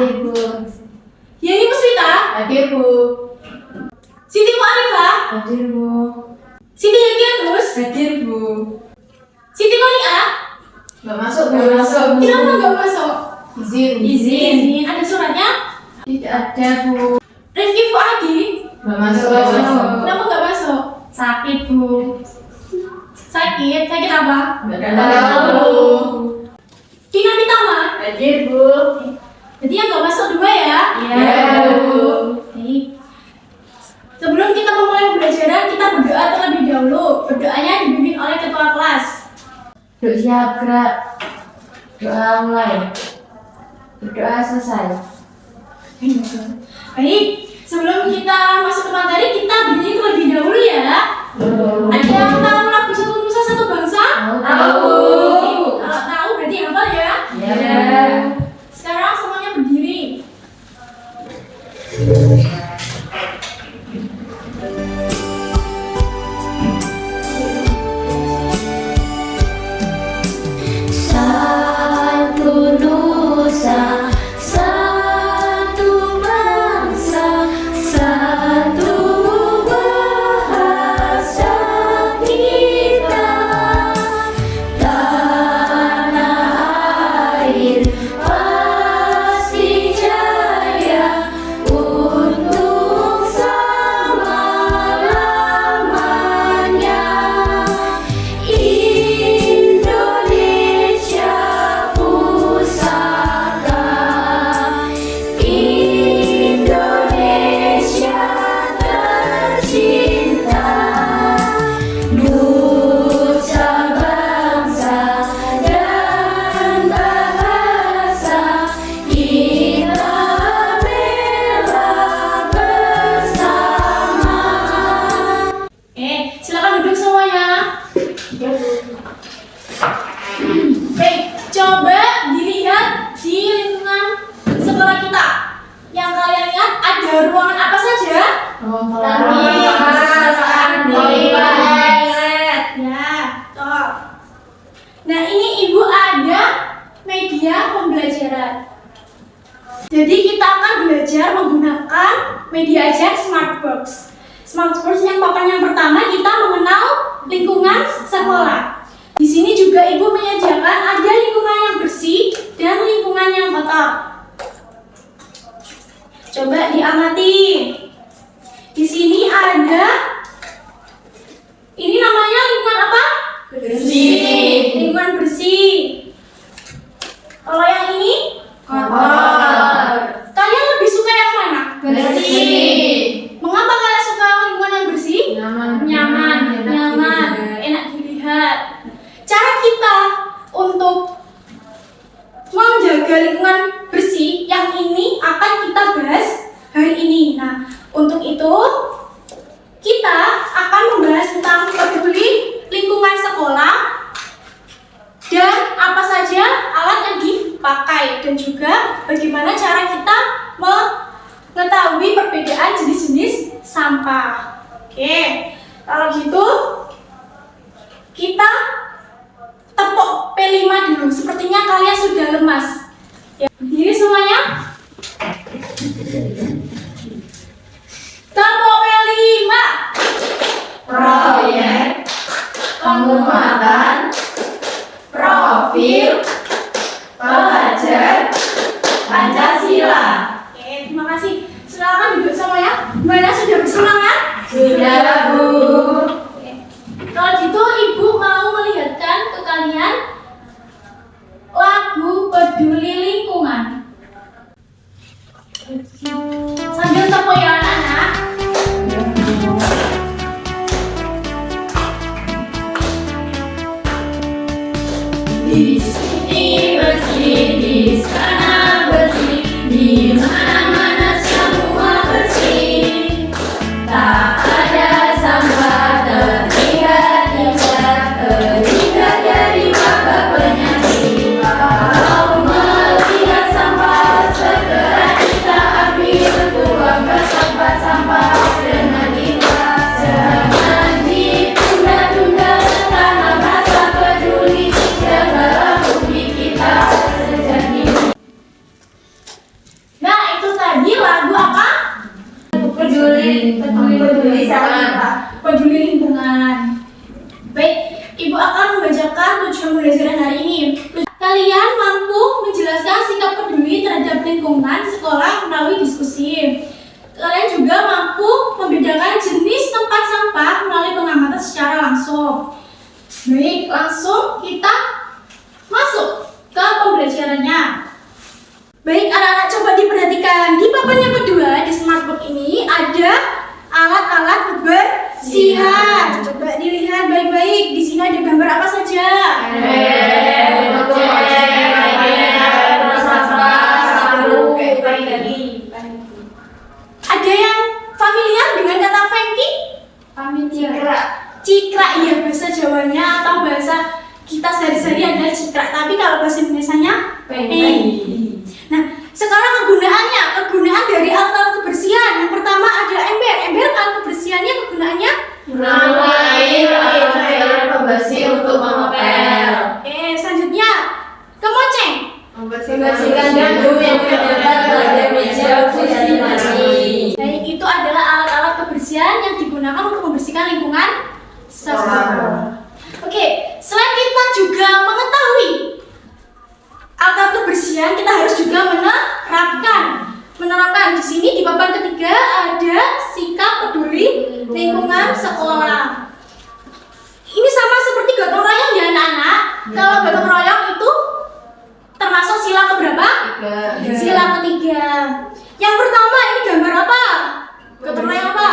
Hadir, Bu. Yani Puspita. Hadir, Bu. Siti Mu'arifah. Hadir, Bu. Siti Yagiatus. Hadir, Bu. Siti Koliah. Nggak masuk, Bu. Kenapa nggak masuk? Izin. Ada suratnya? Tidak ada, Bu. Rifki Fuadi. Nggak masuk. Kenapa nggak masuk? Sakit, Bu. Sakit apa? Nggak tahu. Kina Pitama. Hadir, Bu. Jadi yang nggak masuk 2 ya? Iya, Bu. Baik. Sebelum kita memulai pembelajaran, kita berdoa terlebih dahulu. Berdoanya dibimbing oleh ketua kelas. Duduk siap, gerak. Doa mulai. Berdoa selesai. Baik, sebelum kita masuk ke materi, kita berdiri terlebih dahulu ya. Ada yang tahu lagu Satu Nusa Satu Bangsa? Tahu. Kalau tahu berarti hafal ya? Iya. Sekarang semuanya berdiri. Satu nusa, satu bangsa, satu bahasa kita. Tanah air pasti jaya untuk selama-lamanya. Indonesia pusaka, Indonesia tercinta, nusa bangsa dan bahasa kita bela bersama. Silakan duduk semuanya. Baik, coba dilihat di lingkungan sekolah kita. Yang kalian lihat ada ruangan apa saja? Ya, toh. Nah, ini Ibu ada media pembelajaran. Jadi kita akan belajar menggunakan media ajar Smartbox. Smartbox yang papan yang pertama kita mengenal lingkungan sekolah. Di sini juga Ibu menyediakan ada lingkungan yang bersih dan lingkungan yang kotor. Coba diamati. Di sini ada, ini namanya lingkungan apa? Bersih. Lingkungan bersih. Kalau yang ini, Kotor. kalian lebih suka yang mana? Bersih. Mengapa kalian suka lingkungan yang bersih? Nyaman. Nyaman, enak dilihat. Cara kita untuk menjaga lingkungan bersih yang ini akan kita bahas hari ini. Nah, untuk itu kita akan membahas tentang peduli lingkungan sekolah dan apa saja alat yang dipakai dan juga bagaimana cara kita mengetahui perbedaan jenis-jenis sampah. Oke, kalau gitu kita tepuk P5 dulu. Sepertinya kalian sudah lemas. Ya, berdiri semuanya. Tepuk P5. Proyek penguatan profil pelajar Pancasila. Oke, terima kasih. Silakan duduk semuanya. Gimana, sudah bersemangat? Sudah, Bu. Oke. Kalau gitu Ibu mau melihatkan ke kalian lagu Peduli Lingkungan. Sambil tepuk ya anak-anak. Di sini bersih, di sana bersih, di mana-mana semua bersih. Tak ada sampah terlihat indah, terhindar dari wabah penyakit. Kalau melihat sampah, segera kita ambil, buang ke tempat sampah dengan ikhlas. Jangan ditunda-tunda tanpa rasa peduli. Jagalah bumi kita sejati. lingkungan sekolah melalui diskusi. Kalian juga mampu membedakan jenis tempat sampah melalui pengamatan secara langsung. Baik, langsung kita masuk ke pembelajarannya. Baik, anak-anak coba diperhatikan. Di papan yang kedua di smartboard ini ada alat-alat kebersihan. Coba dilihat baik-baik. Di sini ada gambar apa saja? Ada yang familiar dengan kata Fengki? Cikrak, iya, bahasa Jawanya atau bahasa kita sehari-hari adalah cikrak. Tapi kalau bahasa Indonesianya Fengki. Nah, sekarang kegunaan dari alat kebersihan. Yang pertama ada ember. Ember alat kebersihannya kegunaannya air pembersih untuk mengepel. Selanjutnya kemoceng. Membersihkan debu yang terdapat pada meja kursi tadi. Baik, itu adalah alat-alat kebersihan yang digunakan untuk membersihkan lingkungan sekolah. Oke, selain kita juga mengetahui alat kebersihan, kita harus juga menerapkan. Di sini di papan ketiga ada sikap peduli lingkungan sekolah. Ini sama seperti gotong royong ya anak-anak. Kalau gotong royong itu termasuk sila keberapa? Sila ketiga. Yang pertama ini gambar apa? Gotong royong apa?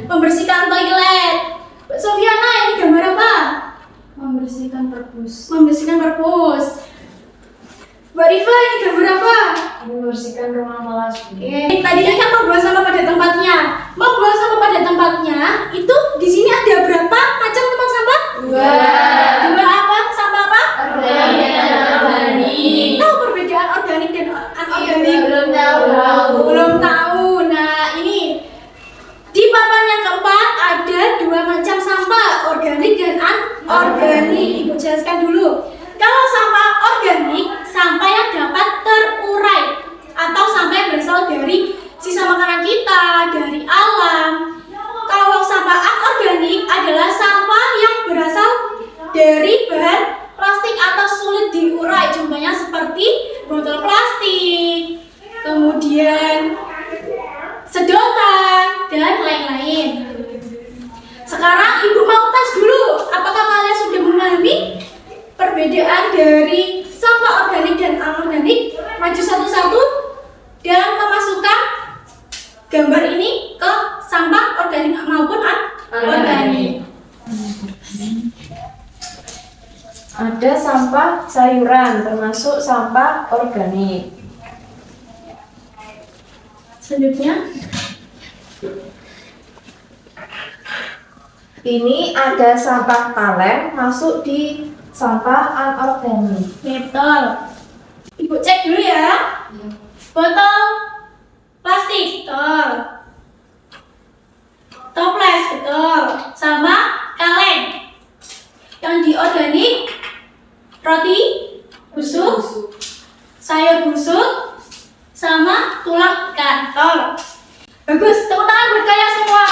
Membersihkan toilet. Sofiana, ini gambar apa? Membersihkan perpus. Membersihkan perpus. Mbak Rifa, ini gambar apa? Membersihkan rumah malas. Tadi kan membuang sampah pada tempatnya. Membuang sampah pada tempatnya itu di sini ada berapa macam tempat sampah? Dua apa? Sampah apa? Organik. Tahu perbedaan organik dan anorganik? Belum tahu. Nah, ini di papan yang keempat ada dua macam sampah, organik dan anorganik. Ibu jelaskan dulu. Kalau sampah organik, sampah yang dapat terurai atau sampah yang berasal dari sisa makanan kita, dari alam. Kalau sampah anorganik adalah sampah yang berasal dari bahan plastik atau sulit diurai. Contohnya seperti botol plastik, kemudian sedotan, dan lain-lain. Sekarang ibu mau tes dulu. Apakah kalian sudah memahami perbedaan dari sampah organik dan anorganik? Maju satu-satu dalam memasukkan gambar ini ke sampah organik maupun anorganik. Ada sampah sayuran termasuk sampah organik. Selanjutnya, Ini ada sampah kaleng masuk di sampah anorganik. betul. Ibu cek dulu ya. Botol plastik, betul. Toples, betul. Sama kaleng. Yang di organik, roti busuk, sayur busuk, sama tulang ikan. Betul. Bagus, tepuk tangan buat kalian semua.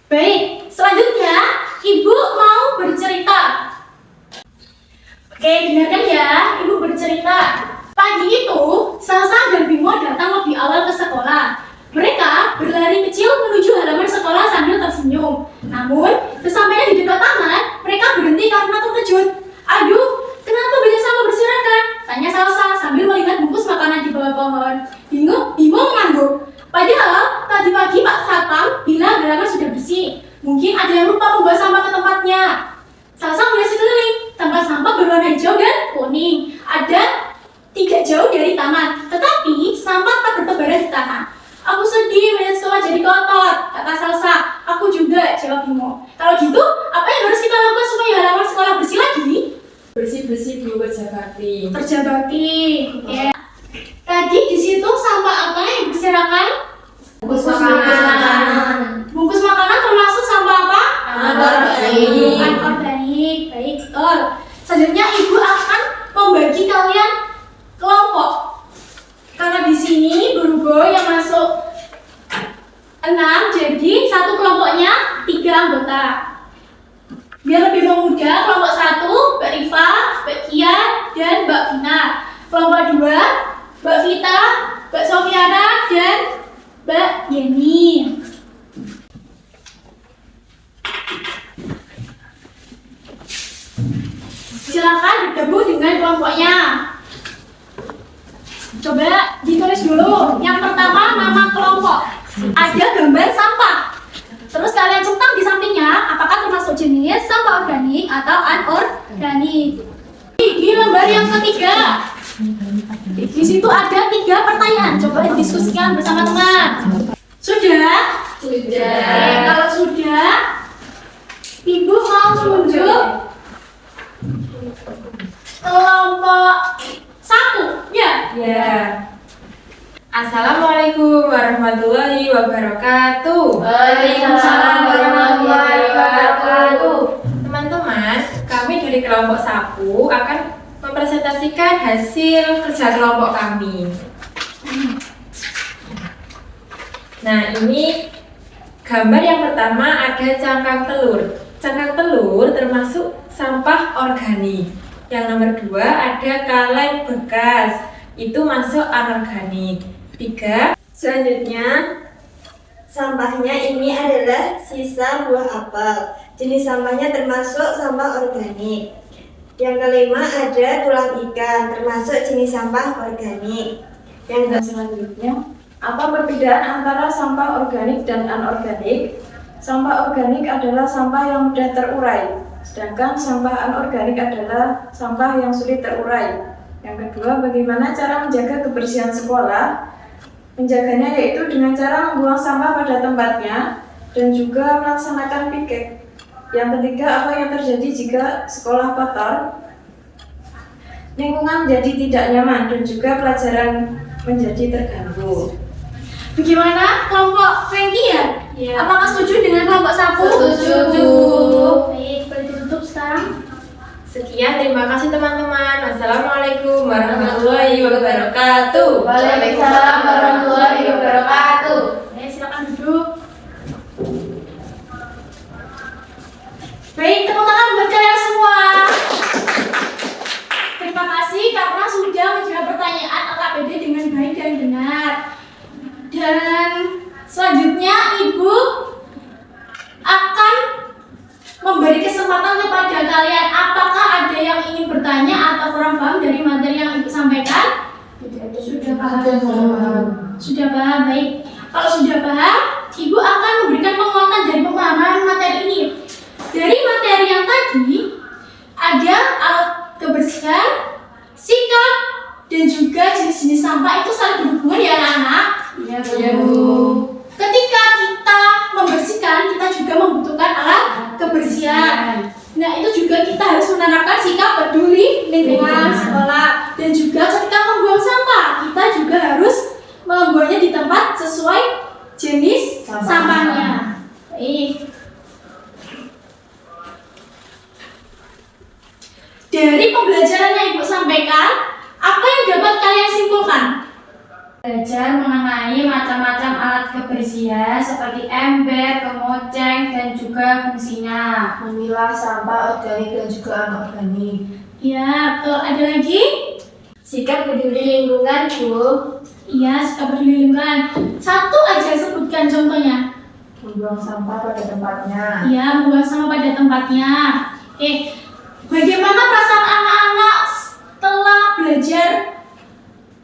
Baik, selanjutnya ibu mau bercerita. Oke, dengarkan ya, ibu bercerita. Pagi itu, Salsa dan Bimo datang lebih awal ke sekolah. Mereka berlari kecil menuju halaman sekolah sambil tersenyum. Namun, sesampainya di dekat taman, mereka berhenti karena terkejut. Aduh, kenapa banyak sampah berserakan? Tanya Salsa sambil melihat bungkus makanan di bawah pohon. Bimo mengangguk. Padahal tadi pagi Pak Satpam bilang halaman sudah bersih. Mungkin ada yang lupa membawa sampah ke tempatnya. Salsa melihat sekeliling. Tempat sampah berwarna hijau dan kuning. Ada tidak jauh dari taman. Tetapi sampah tak bertebaran di tanah. Aku sedih melihat sekolah jadi kotor, kata Salsa. Aku juga, jawab Bimo. Kalau gitu, apa yang harus kita lakukan supaya halaman sekolah bersih lagi? Bersih-bersih dulu kerja bakti. Kerja bakti. Oke. Tadi di situ sampah apa yang berserakan? Bungkus makanan. Bungkus makanan termasuk sampah apa? Anorganik. Anorganik. Baik, betul. Selanjutnya ibu akan membagi kalian kelompok. Karena di sini berhubung yang masuk 6, jadi satu kelompoknya 3 anggota. Biar lebih memudah, kelompok 1, Mbak Rifa, Mbak Kia, dan Mbak Vina. Kelompok 2, Mbak Vita, Mbak Sofiana, dan Mbak Yeni. Silakan bergabung dengan kelompoknya. Coba ditulis dulu. Yang pertama, nama kelompok. Ada gambar sampah. Terus kalian centang di sampingnya, apakah termasuk jenis sampah organik atau anorganik. Di lembar yang ketiga, di situ ada 3 pertanyaan. Coba diskusikan bersama teman. Sudah? Sudah. Kalau sudah, Ibu mau tunjuk kelompok 1, ya? Ya. Assalamualaikum warahmatullahi wabarakatuh. Waalaikumsalam warahmatullahi wabarakatuh. Teman-teman, kami dari kelompok Sapu akan mempresentasikan hasil kerja kelompok kami. Nah, ini gambar yang pertama ada cangkang telur. Cangkang telur termasuk sampah organik. Yang nomor 2 ada kaleng bekas. Itu masuk anorganik. 3. Selanjutnya, sampahnya ini adalah sisa buah apel. Jenis sampahnya termasuk sampah organik. Yang kelima ada tulang ikan, termasuk jenis sampah organik. Yang Selanjutnya, apa perbedaan antara sampah organik dan anorganik? Sampah organik adalah sampah yang mudah terurai, sedangkan sampah anorganik adalah sampah yang sulit terurai. Yang kedua, bagaimana cara menjaga kebersihan sekolah? Menjaganya yaitu dengan cara membuang sampah pada tempatnya dan juga melaksanakan piket. Yang ketiga, apa yang terjadi jika sekolah kotor? Lingkungan menjadi tidak nyaman dan juga pelajaran menjadi terganggu. Bagaimana kelompok Franky ya? Ya. Apakah setuju dengan kelompok Sapu? Setuju. Baik, boleh ditutup sekarang. Sekian, terima kasih teman-teman. Wassalamualaikum warahmatullahi wabarakatuh. Waalaikumsalam warahmatullahi wabarakatuh. Silakan duduk. Baik, tepuk tangan buat kalian semua. Terima kasih karena sudah menjawab pertanyaan LKPD dengan baik dan benar. Dan selanjutnya Ibu akan memberi kesempatan kepada kalian. Apakah ada yang ingin bertanya atau kurang paham dari materi yang Ibu sampaikan? Sudah paham. Sudah paham, baik. Kalau sudah paham, Ibu akan memberikan penguatan dari pemahaman materi ini. Dari materi yang tadi, ada alat kebersihan, sikap, dan juga jenis-jenis sampah itu saling berhubungan ya anak-anak? Iya, Bu. Ketika kita membersihkan, kita juga membutuhkan alat kebersihan. Nah, itu juga kita harus menerapkan sikap peduli lingkungan sekolah. Dan juga ketika membuang sampah, kita juga harus membuangnya di tempat sesuai jenis sampahnya. Baik. Dari pembelajaran yang Ibu sampaikan, apa yang dapat kalian simpulkan? Belajar mengenai macam-macam alat kebersihan seperti ember, kemoceng, dan juga fungsinya. Memilah sampah organik dan juga anorganik. Ya, kalau ada lagi? Sikap peduli lingkungan, Bu. Iya, sikap peduli lingkungan. Satu aja sebutkan contohnya. Membuang sampah pada tempatnya. Iya, membuang sampah pada tempatnya. Bagaimana perasaan anak-anak setelah belajar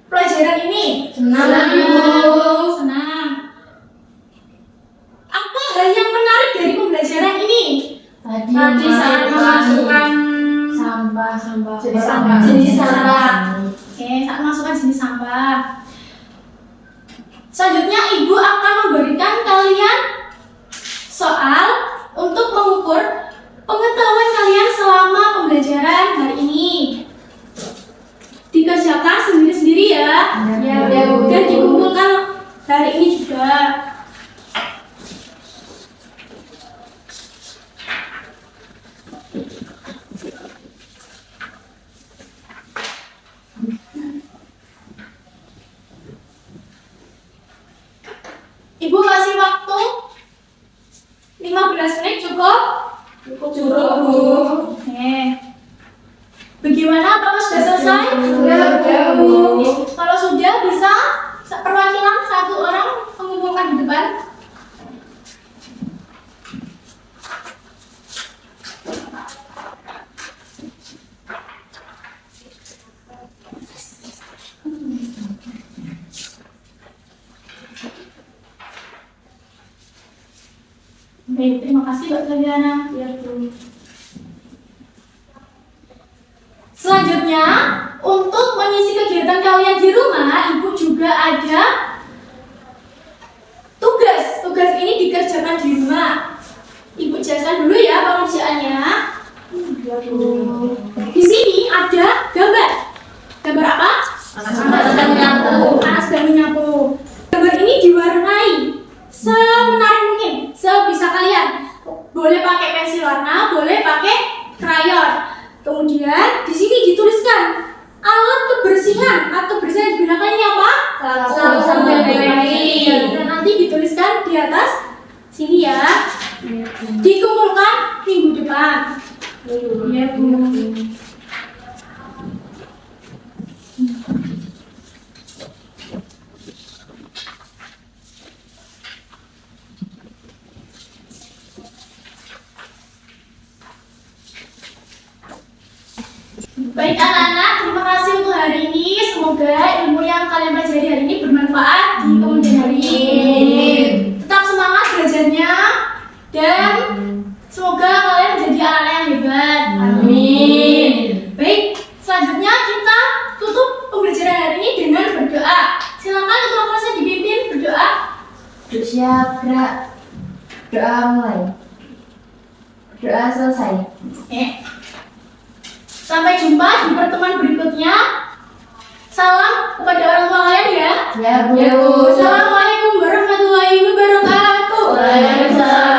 pelajaran ini? Senang, Bu. Senang. Apa hal yang menarik dari pembelajaran ini? Tadi saat memasukkan Sampah. jenis sampah. Saat masukkan jenis sampah. Selanjutnya Ibu akan memberikan kalian soal untuk mengukur pengetahuan kalian selama pembelajaran hari ini. Dikerjakan sendiri-sendiri ya. Dan dikumpulkan hari ini juga. Ibu kasih waktu 15 menit cukup? Cukup, Bu. Bagaimana? Apakah sudah selesai? Sudah, Bu. Kalau sudah, bisa perwakilan satu orang mengumpulkan di depan. Baik, terima kasih Mbak Fabiana. Selanjutnya, untuk mengisi kegiatan kalian di rumah, Ibu juga ada tugas. Tugas ini dikerjakan di rumah. Ibu jelaskan dulu ya pengerjaannya. Di sini ada gambar. Gambar apa? Anak sedang menyapu. Anak sedang menyapu. Gambar ini diwarnai semenarik mungkin, sebisa kalian. Boleh pakai pensil warna, boleh pakai krayon. Kemudian di sini dituliskan alat kebersihan. Alat kebersihan yang digunakan ini apa? Sabun dan pembersih. Dan nanti dituliskan di atas sini ya. Dikumpulkan minggu depan. Iya, Bu. Baik anak-anak, terima kasih untuk hari ini. Semoga ilmu yang kalian pelajari hari ini bermanfaat di kemudian hari. Tetap semangat belajarnya dan semoga kalian menjadi anak yang hebat. Amin. Baik, selanjutnya kita tutup pembelajaran hari ini dengan berdoa. Silakan ketua kelasnya dipimpin berdoa. Siap, gerak. Doa mulai. Doa selesai. Sampai jumpa di pertemuan berikutnya. Salam kepada orang tua kalian ya. Ya, Bu. Assalamualaikum warahmatullahi wabarakatuh. Waalaikumsalam.